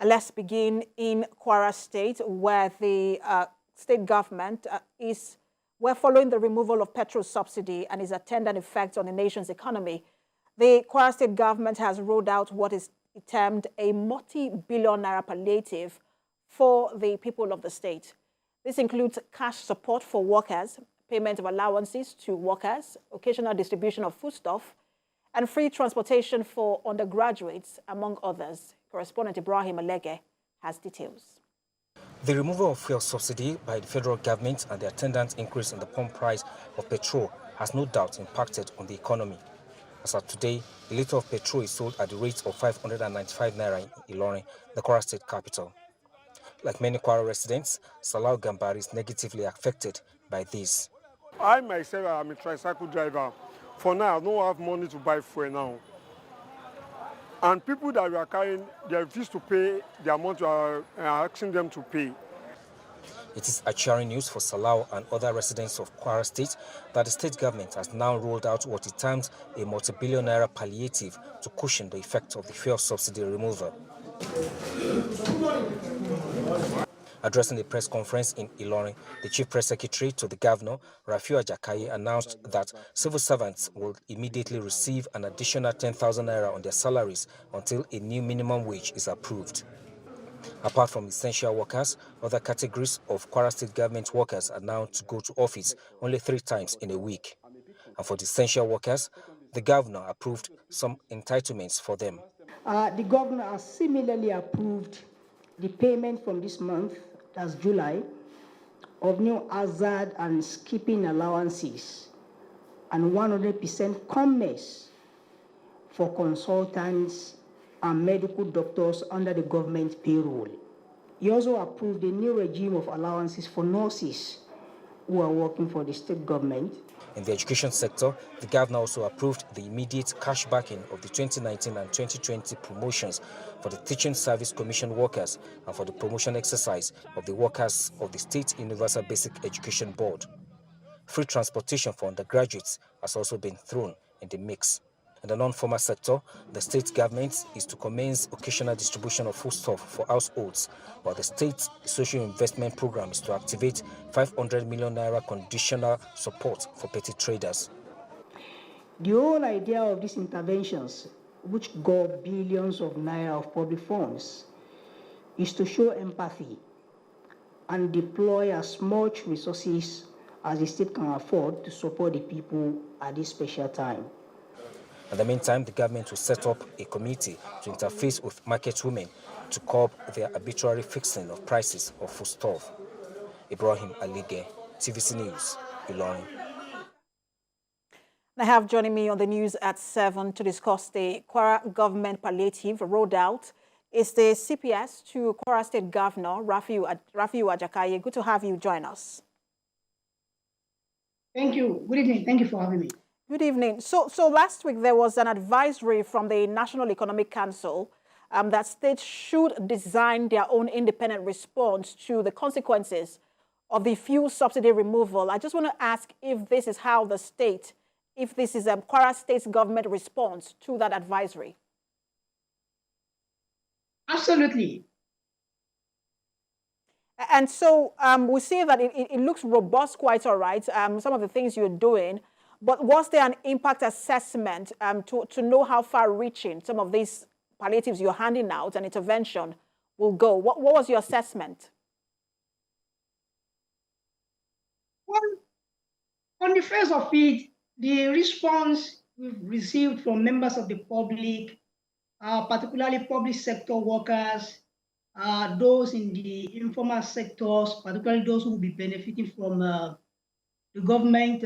Let's begin in Kwara State, where the state government we're following the removal of petrol subsidy and its attendant effects on the nation's economy. The Kwara State government has rolled out what is termed a multi-billion naira palliative for the people of the state. This includes cash support for workers, payment of allowances to workers, occasional distribution of foodstuff, and free transportation for undergraduates, among others. Correspondent Ibrahim Alege has details. The removal of fuel subsidy by the federal government and the attendant increase in the pump price of petrol has no doubt impacted on the economy. As of today, a litre of petrol is sold at the rate of 595 naira in Ilorin, the Kwara State capital. Like many Kwara residents, Salau Gambari is negatively affected by this. I myself am a tricycle driver. For now, I don't have money to buy fuel now. And people that we are carrying, they refuse to pay the amount we are asking them to pay. It is a cheering news for Salau and other residents of Kwara State that the state government has now rolled out what it terms a multi-billion naira palliative to cushion the effect of the fuel subsidy removal. Addressing the press conference in Ilorin, the chief press secretary to the governor, Rafiu Ajakaye, announced that civil servants will immediately receive an additional 10,000 naira on their salaries until a new minimum wage is approved. Apart from essential workers, other categories of Kwara State government workers are now to go to office only 3 times in a week. And for the essential workers, the governor approved some entitlements for them. The governor has similarly approved the payment from this month, that's July, of new hazard and skipping allowances and 100% commerce for consultants and medical doctors under the government payroll. He also approved a new regime of allowances for nurses who are working for the state government. In the education sector, the governor also approved the immediate cash backing of the 2019 and 2020 promotions for the Teaching Service Commission workers and for the promotion exercise of the workers of the State Universal Basic Education Board. Free transportation for undergraduates has also been thrown in the mix. In the non-formal sector, the state government is to commence occasional distribution of foodstuff for households, while the state social investment program is to activate 500 million naira conditional support for petty traders. The whole idea of these interventions, which go billions of naira of public funds, is to show empathy and deploy as much resources as the state can afford to support the people at this special time. In the meantime, the government will set up a committee to interface with market women to curb their arbitrary fixing of prices of foodstuff. Ibrahim Alige, TVC News, Ilorin. I have joining me on the news at 7 to discuss the Kwara government palliative rolled out. It's the CPS to Kwara State Governor Rafiu Ajakaye. Good to have you join us. Thank you. Good evening. Thank you for having me. Good evening. So last week there was an advisory from the National Economic Council that states should design their own independent response to the consequences of the fuel subsidy removal. I just want to ask if this is how the state, if this is Kwara State's government response to that advisory. Absolutely. And so we see that it looks robust, quite all right, some of the things you're doing. But was there an impact assessment to know how far-reaching some of these palliatives you're handing out and intervention will go? What was your assessment? Well, on the face of it, the response we've received from members of the public, particularly public sector workers, those in the informal sectors, particularly those who will be benefiting from the government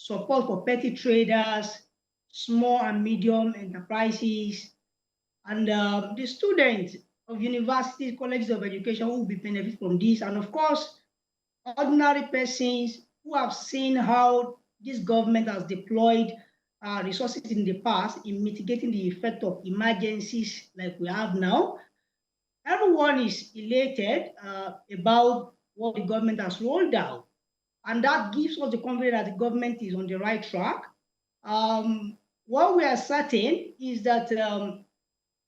support for petty traders, small and medium enterprises, and the students of universities, colleges of education who will be benefiting from this, and of course, ordinary persons who have seen how this government has deployed resources in the past in mitigating the effect of emergencies like we have now. Everyone is elated about what the government has rolled out. And that gives us the confidence that the government is on the right track. What we are certain is that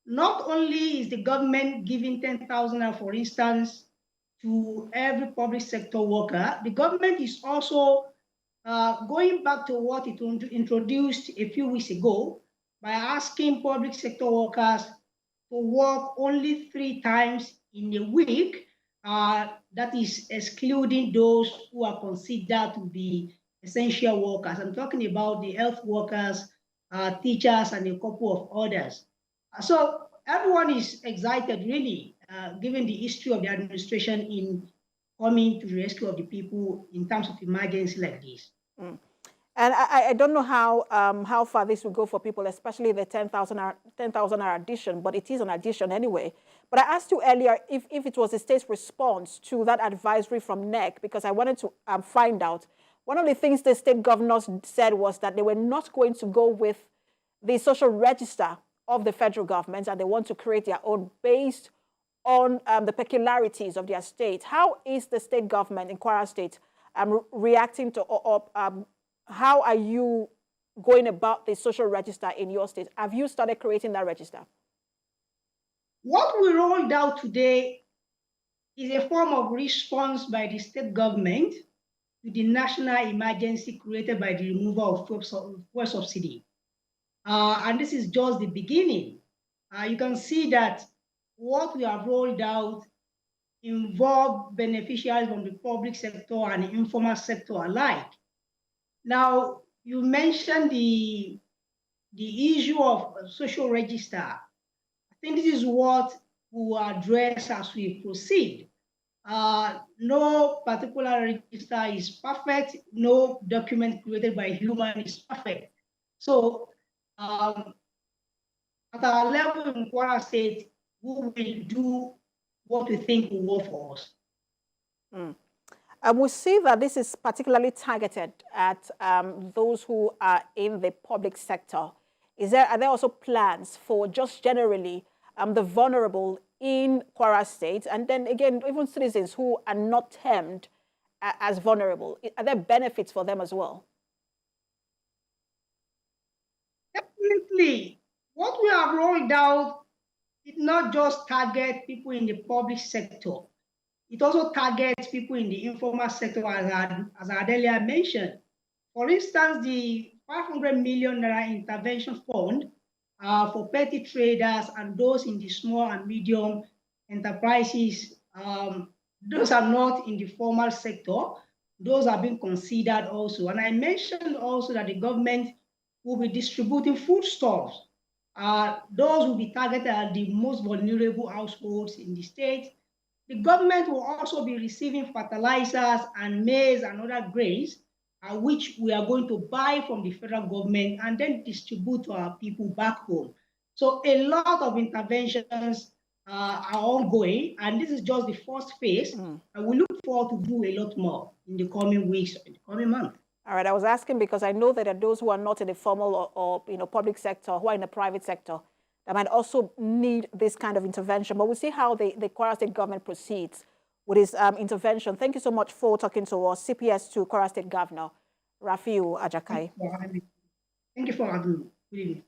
not only is the government giving 10,000, for instance, to every public sector worker, the government is also going back to what it introduced a few weeks ago by asking public sector workers to work only 3 times in a week. That is excluding those who are considered to be essential workers. I'm talking about the health workers, teachers, and a couple of others. So everyone is excited, really, given the history of the administration in coming to the rescue of the people in terms of emergency like this. Mm. And I don't know how far this will go for people, especially the 10,000 addition, but it is an addition anyway. But I asked you earlier if it was the state's response to that advisory from NEC, because I wanted to find out. One of the things the state governors said was that they were not going to go with the social register of the federal government, and they want to create their own based on the peculiarities of their state. How is the state government in Kwara State reacting to, how are you going about the social register in your state? Have you started creating that register? What we rolled out today is a form of response by the state government to the national emergency created by the removal of fuel subsidy. And this is just the beginning. You can see that what we have rolled out involve beneficiaries from the public sector and the informal sector alike. Now, you mentioned the issue of social register. I think this is what we will address as we proceed. No particular register is perfect. No document created by human is perfect. So at our level in Kwara State, we will do what we think will work for us. And we see that this is particularly targeted at those who are in the public sector. Are there also plans for just generally the vulnerable in Kwara State, and then again, even citizens who are not termed as vulnerable? Are there benefits for them as well? Definitely. What we have rolled out did not just target people in the public sector. It also targets people in the informal sector, as I earlier mentioned. For instance, the 500 million Naira intervention fund for petty traders and those in the small and medium enterprises, those are not in the formal sector. Those are being considered also. And I mentioned also that the government will be distributing foodstuffs. Those will be targeted at the most vulnerable households in the state. The government will also be receiving fertilizers and maize and other grains, which we are going to buy from the federal government and then distribute to our people back home. So a lot of interventions are ongoing, and this is just the first phase. And we look forward to do a lot more in the coming weeks, in the coming months. All right, I was asking because I know that there are those who are not in the formal or public sector, who are in the private sector, that might also need this kind of intervention. But we'll see how the Kwara State government proceeds with its intervention. Thank you so much for talking to us, CPS2 Kwara State Governor Rafiu Ajakai. Thank you for having me. Good evening.